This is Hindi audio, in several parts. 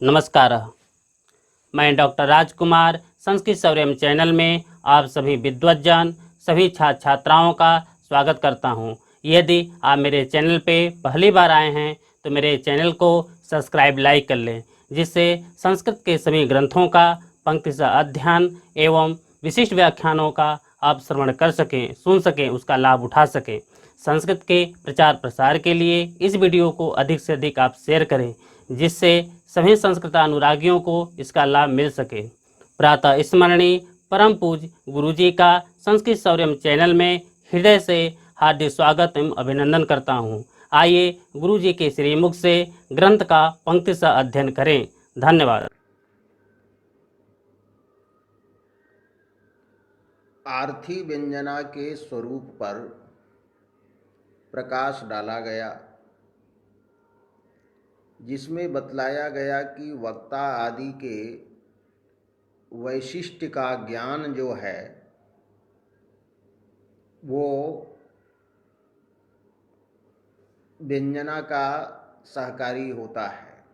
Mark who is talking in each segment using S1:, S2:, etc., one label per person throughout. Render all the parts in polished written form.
S1: नमस्कार। मैं डॉक्टर राजकुमार संस्कृत सौर्यम चैनल में आप सभी विद्वज्जन सभी छात्र छात्राओं का स्वागत करता हूं। यदि आप मेरे चैनल पे पहली बार आए हैं तो मेरे चैनल को सब्सक्राइब लाइक कर लें, जिससे संस्कृत के सभी ग्रंथों का पंक्तिशः अध्ययन एवं विशिष्ट व्याख्यानों का आप श्रवण कर सकें, सुन सकें, उसका लाभ उठा सकें। संस्कृत के प्रचार प्रसार के लिए इस वीडियो को अधिक से अधिक आप शेयर करें, जिससे सभी संस्कृत अनुरागियों को इसका लाभ मिल सके। प्रातः स्मरणीय परम पूज्य गुरुजी का संस्कृत सौर्यम चैनल में हृदय से हार्दिक स्वागत एवं अभिनंदन करता हूँ। आइए गुरुजी के श्रीमुख से ग्रंथ का पंक्तिशः अध्ययन करें। धन्यवाद।
S2: आर्थी व्यंजना के स्वरूप पर प्रकाश डाला गया, जिसमें बतलाया गया कि वक्ता आदि के वैशिष्ट्य का ज्ञान जो है वो व्यंजना का सहकारी होता है।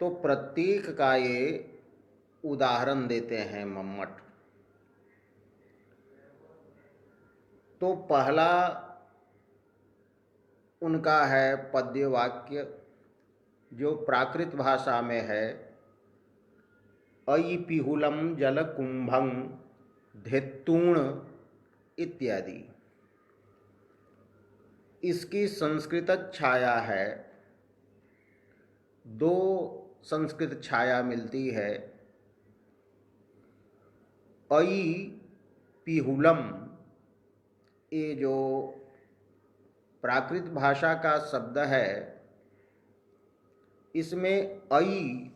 S2: तो प्रत्येक का ये उदाहरण देते हैं मम्मट। तो पहला उनका है पद्य वाक्य, जो प्राकृत भाषा में है, अयि पिहुलम जल कुंभं धेत्तूण इत्यादि। इसकी संस्कृत छाया है, दो संस्कृत छाया मिलती है। अयि पिहुलम, ये जो प्राकृत भाषा का शब्द है, इसमें अयि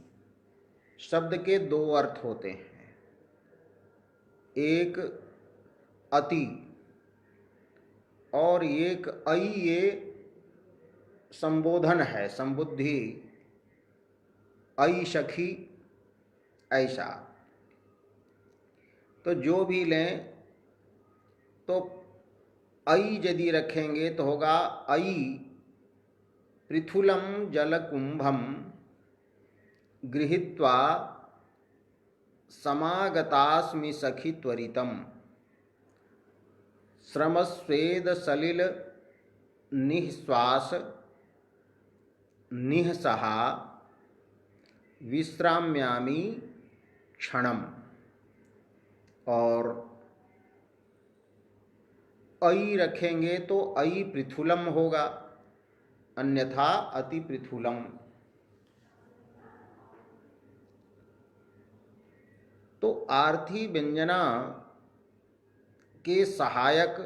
S2: शब्द के दो अर्थ होते हैं। एक अति और एक अयि, ये संबोधन है, संबुद्धि, अयि सखी, ऐसा। तो जो भी लें तो अयि यदि रखेंगे तो होगा अयि पृथुलम जलकुंभम गृहीत्वा समागतास्मि सखी त्वरितम श्रमस्वेद सलिल निःश्वास निःसहा विश्राम्यामि क्षणम। और अयि रखेंगे तो अयि पृथुलम होगा, अन्यथा अति पृथुलम। तो आर्थी व्यंजना के सहायक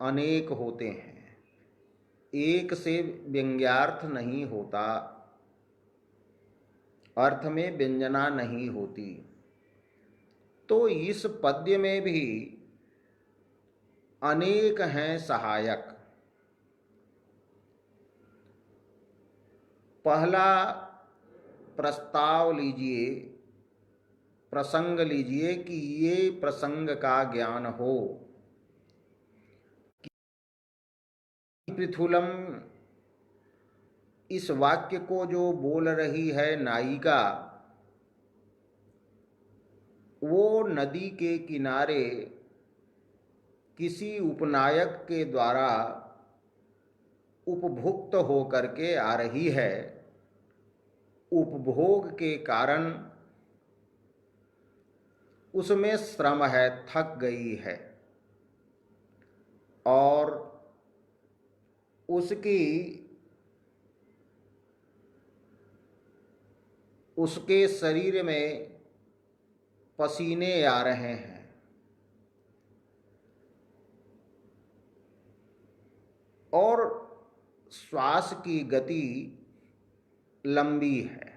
S2: अनेक होते हैं, एक से व्यंग्यार्थ नहीं होता, अर्थ में व्यंजना नहीं होती। तो इस पद्य में भी अनेक हैं सहायक। पहला प्रस्ताव लीजिए, प्रसंग लीजिए कि ये प्रसंग का ज्ञान हो। पृथुलम, इस वाक्य को जो बोल रही है नायिका, वो नदी के किनारे किसी उपनायक के द्वारा उपभुक्त होकर के आ रही है। उपभोग के कारण उसमें श्रम है, थक गई है, और उसके शरीर में पसीने आ रहे हैं। और श्वास की गति लंबी है।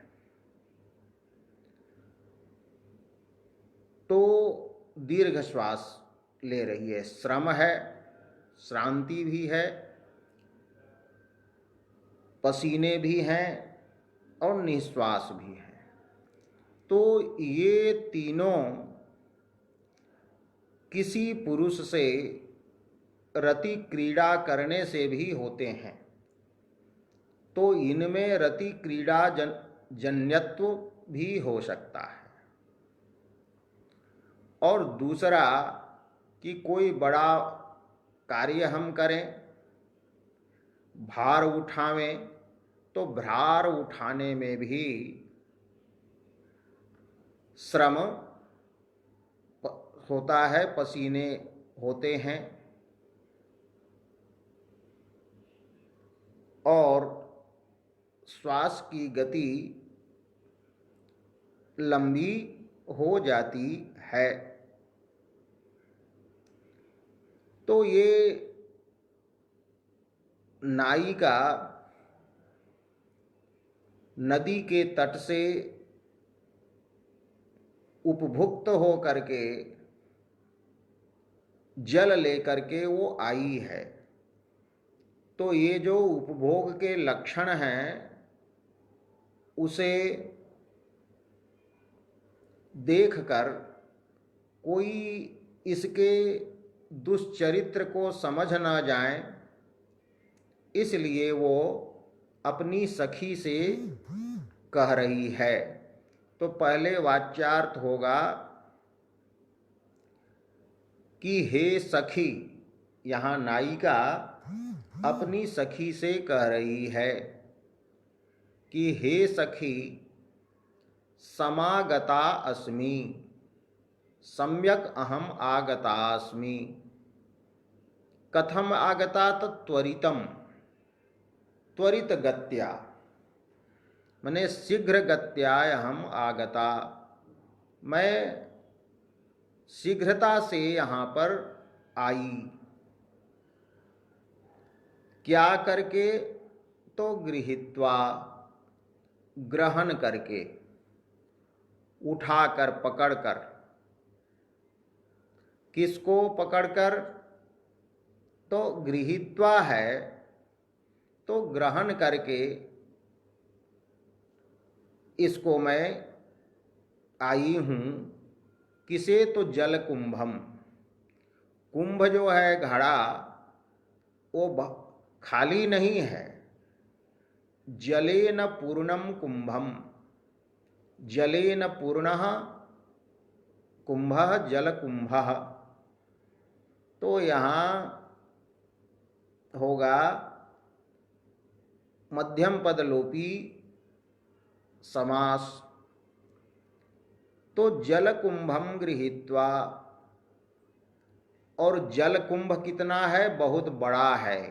S2: तो दीर्घ श्वास ले रही है, श्रम है, श्रांति भी है, पसीने भी हैं और निश्वास भी है। तो ये तीनों किसी पुरुष से रति क्रीड़ा करने से भी होते हैं। तो इनमें रति क्रीड़ा जन्यत्व भी हो सकता है। और दूसरा कि कोई बड़ा कार्य हम करें, भार उठावें, तो भार उठाने में भी श्रम होता है, पसीने होते हैं, और श्वास की गति लंबी हो जाती है। तो ये नाई का नदी के तट से उपभुक्त हो करके जल लेकर के वो आई है। तो ये जो उपभोग के लक्षण हैं उसे देखकर कोई इसके दुष्चरित्र को समझ न जाए, इसलिए वो अपनी सखी से कह रही है। तो पहले वाच्यार्थ होगा कि हे सखी, यहाँ नायिका अपनी सखी से कह रही है कि हे सखी, समागता अस्मि, सम्यक अहम आगता अस्मि। कथम आगता त्वरितम, त्वरित गत्या, मने शीघ्र गत्या अहम आगता, मैं शीघ्रता से यहाँ पर आई। क्या करके? तो गृहीत्वा, ग्रहण करके, उठाकर, पकड़कर। किसको पकड़कर? तो गृहीत्वा है, तो ग्रहण करके इसको मैं आई हूँ। किसे? तो जल कुंभम, कुंभ जो है घड़ा, वो खाली नहीं है। जलेन पूर्णम कुंभम, जलेन पूर्णः कुंभः जल कुंभः। तो यहाँ होगा मध्यम पद लोपी समास। तो जल कुंभम गृहीत्वा, और जल कुंभ कितना है? बहुत बड़ा है।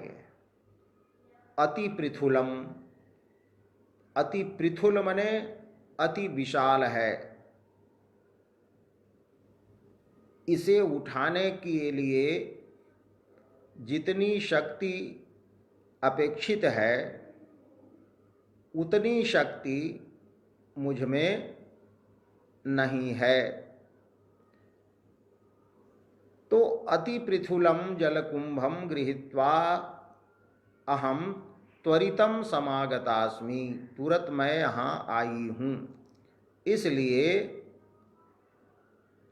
S2: अति पृथुलम, अति पृथुल मने अति विशाल है। इसे उठाने के लिए जितनी शक्ति अपेक्षित है उतनी शक्ति मुझ में नहीं है। तो अति पृथुलम जलकुंभम गृहीत्वा अहम त्वरितम समागतास्मि, तुरंत मैं यहाँ आई हूँ। इसलिए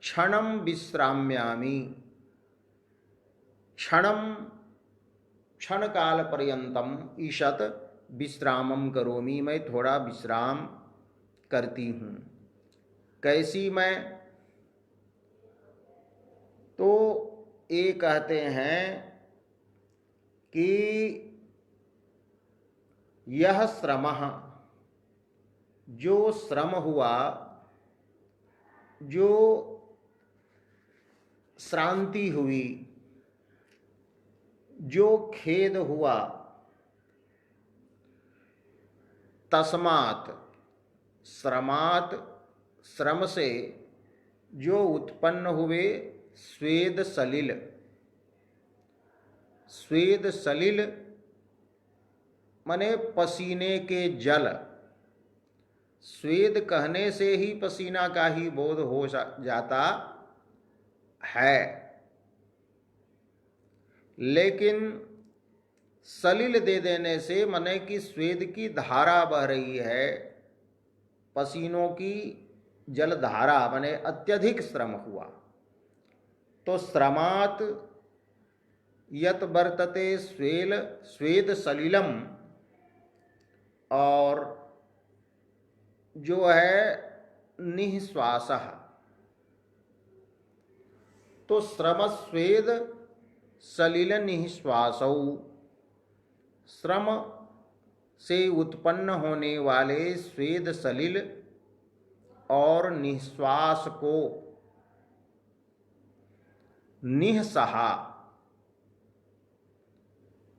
S2: क्षणम विश्राम्यामि, क्षणम क्षण काल पर्यंतम ईशत विश्रामम करोमि, मैं थोड़ा विश्राम करती हूँ। कैसी मैं? तो ये कहते हैं कि यह श्रमः, जो श्रम हुआ, जो श्रांति हुई, जो खेद हुआ, तस्मात्, श्रमात्, श्रम से जो उत्पन्न हुए स्वेद सलिल, स्वेद सलिल मने पसीने के जल। स्वेद कहने से ही पसीना का ही बोध हो जाता है, लेकिन सलिल दे देने से मने कि स्वेद की धारा बह रही है, पसीनों की जल धारा, मने अत्यधिक श्रम हुआ। तो श्रमात यत वर्तते स्वेद सलिलम, और जो है निःश्वासः। तो श्रम स्वेद सलिल निःश्वासौ, श्रम से उत्पन्न होने वाले स्वेद सलिल और निःश्वास को निःसहा,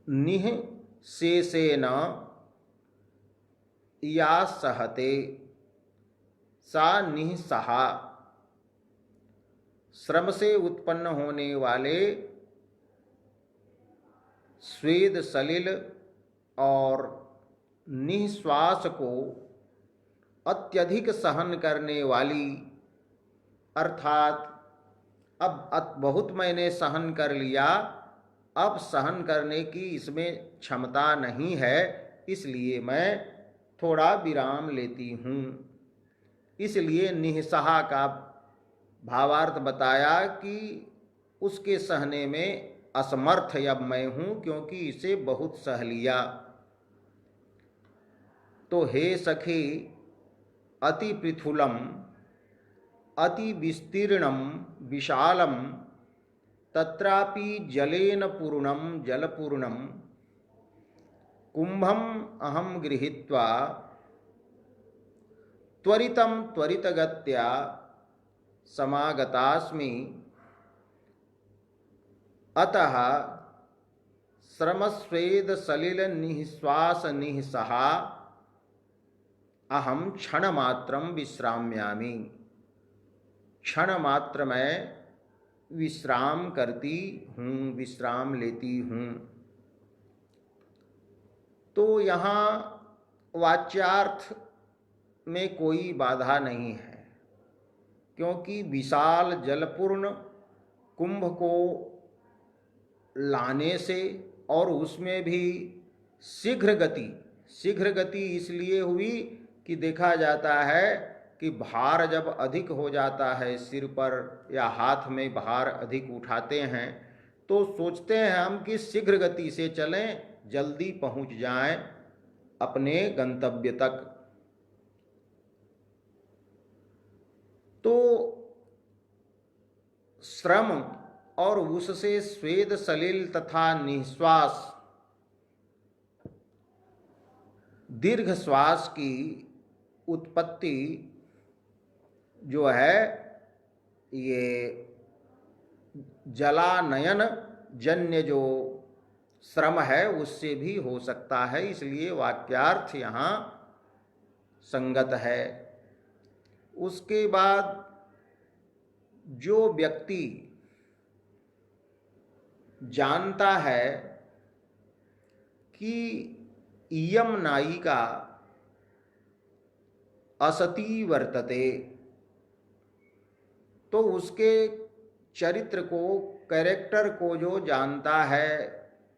S2: निः शेषेण या सहते, सा निःसहा, श्रम से उत्पन्न होने वाले स्वेद सलिल और निःश्वास को अत्यधिक सहन करने वाली, अर्थात अब बहुत मैंने सहन कर लिया, अब सहन करने की इसमें क्षमता नहीं है, इसलिए मैं थोड़ा विराम लेती हूँ। इसलिए निःसहा का भावार्थ बताया कि उसके सहने में असमर्थ अब मैं हूँ, क्योंकि इसे बहुत सह लिया। तो हे सखी, अति पृथुलम अति विस्तीर्णम विशालम तत्रापि जलेन पूर्णम जलपूर्णम कुंभम अहम गृहीत्वा त्वरितम त्वरितगत्या समागतास्मि, अतः श्रमस्वेद सलिल निःश्वास निःसहा अहम क्षण मात्रम विश्राम्यामि, क्षण मात्र में विश्राम करती हूँ, विश्राम लेती हूँ। तो यहाँ वाच्यार्थ में कोई बाधा नहीं है, क्योंकि विशाल जलपूर्ण कुंभ को लाने से और उसमें भी शीघ्र गति इसलिए हुई कि देखा जाता है कि भार जब अधिक हो जाता है सिर पर या हाथ में भार अधिक उठाते हैं तो सोचते हैं हम कि शीघ्र गति से चलें, जल्दी पहुंच जाएं अपने गंतव्य तक। तो श्रम और उससे स्वेद सलिल तथा निःश्वास दीर्घ श्वास की उत्पत्ति जो है ये जलानयन जन्य जो श्रम है उससे भी हो सकता है, इसलिए वाक्यार्थ यहाँ संगत है। उसके बाद जो व्यक्ति जानता है कि इयम नायिका असती वर्तते, तो उसके चरित्र को, कैरेक्टर को जो जानता है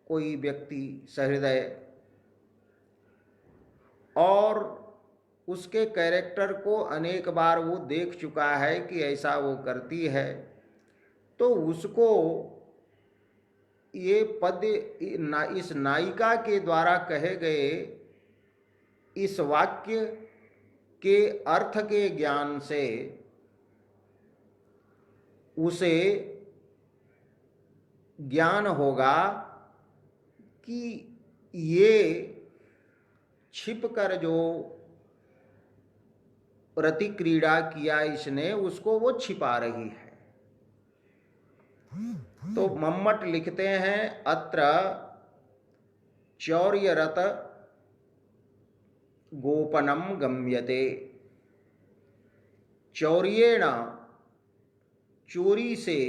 S2: कोई व्यक्ति सहृदय, और उसके कैरेक्टर को अनेक बार वो देख चुका है कि ऐसा वो करती है, तो उसको ये पद्य इस नायिका के द्वारा कहे गए इस वाक्य के अर्थ के ज्ञान से उसे ज्ञान होगा कि ये छिपकर जो रति क्रीड़ा किया इसने, उसको वो छिपा रही है। तो मम्मट लिखते हैं अत्र चौर्यरत गोपनम गम्यते, चौर्येण चोरी से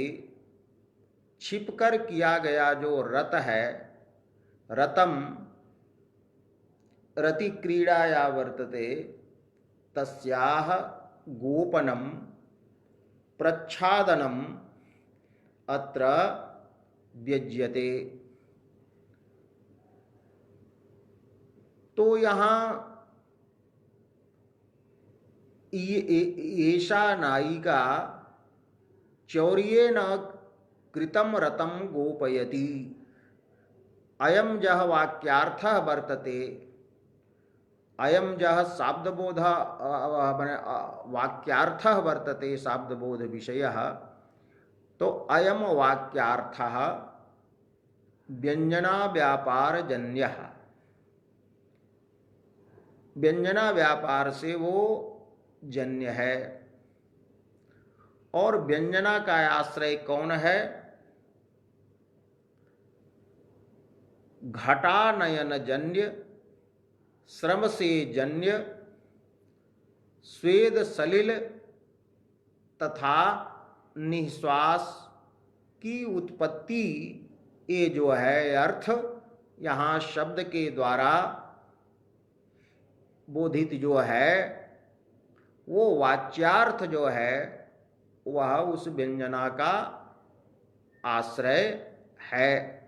S2: छिपकर किया गया जो रत है, रतम रति क्रीड़ाया वर्तते, तस्याह गोपनम प्रच्छादनम अत्र व्यज्यते। तो यहाँ एषा नायिका चौर्येण कृतं रतं गोपयति, अयं यः वाक्यार्थः वर्तते अयम जह शाब्दबोध वाक्यार्थः वर्तते शाब्दबोध विषयः। तो अयम वाक्यार्थः व्यंजना व्यापार जन्यः। व्यंजना व्यापार से वो जन्य है। और व्यंजना का आश्रय कौन है? घटानयन जन्य, श्रम से जन्य, स्वेद सलिल तथा निश्वास की उत्पत्ति, ये जो है अर्थ यहाँ शब्द के द्वारा बोधित जो है, वो वाच्यार्थ जो है वह उस व्यंजना का आश्रय है।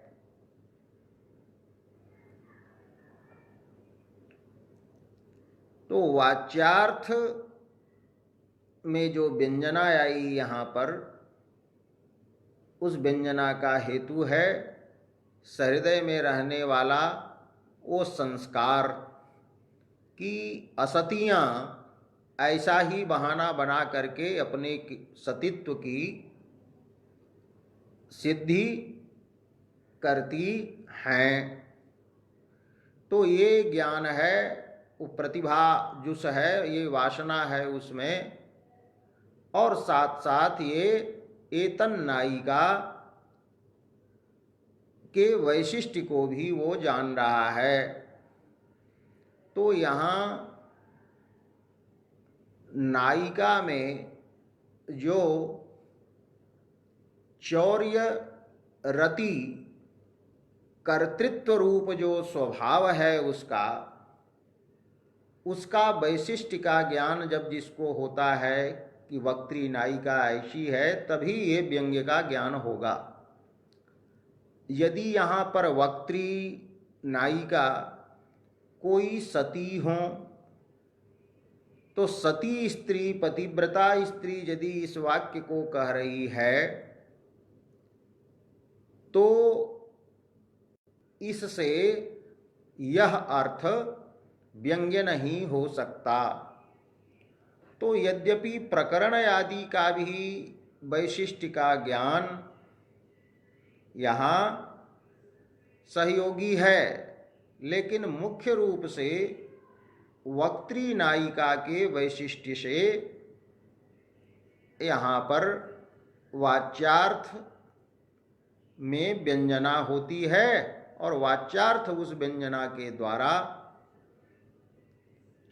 S2: तो वाच्यार्थ में जो व्यंजना आई यहाँ पर, उस व्यंजना का हेतु है सहृदय में रहने वाला वो संस्कार की असतियाँ ऐसा ही बहाना बना करके अपने सतित्व की सिद्धि करती हैं। तो ये ज्ञान है, वो प्रतिभा जुस है, ये वासना है उसमें। और साथ साथ ये एतन नायिका के वैशिष्ट्य को भी वो जान रहा है। तो यहाँ नायिका में जो चौर्य रति कर्तृत्व रूप जो स्वभाव है उसका वैशिष्ट्य का ज्ञान जब जिसको होता है कि वक्त्री नायिका ऐसी है, तभी ये व्यंग्य का ज्ञान होगा। यदि यहाँ पर वक्त्री नायिका कोई सती हो, तो सती स्त्री, पतिव्रता स्त्री यदि इस वाक्य को कह रही है, तो इससे यह अर्थ व्यंग्य नहीं हो सकता। तो यद्यपि प्रकरण आदि का भी वैशिष्ट्य का ज्ञान यहाँ सहयोगी है, लेकिन मुख्य रूप से वक्त्री नायिका के वैशिष्ट्य से यहाँ पर वाच्यार्थ में व्यंजना होती है, और वाच्यार्थ उस व्यंजना के द्वारा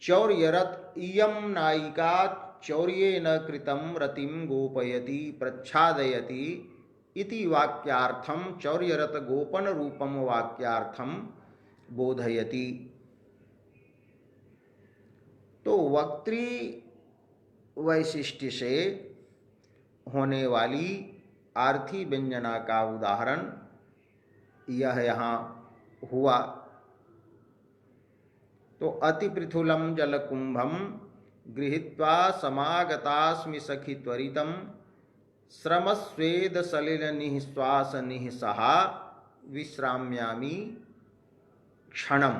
S2: चौर्यरत इयं नायिका चौर्येन कृतं रतिं गोपयति प्रच्छादयति इति वाक्यार्थम चौर्यरत गोपन रूपम वाक्यार्थम बोधयति। तो वक्त्री वैशिष्ट्य से होने वाली आर्थी व्यंजना का उदाहरण यह यहाँ हुआ। तो अति पृथुलम जलकुंभम गृहीत्वा समागतास्मि सखि त्वरितम श्रमस्वेद सलिल निःश्वास निःसहा विश्राम्यामि क्षणम।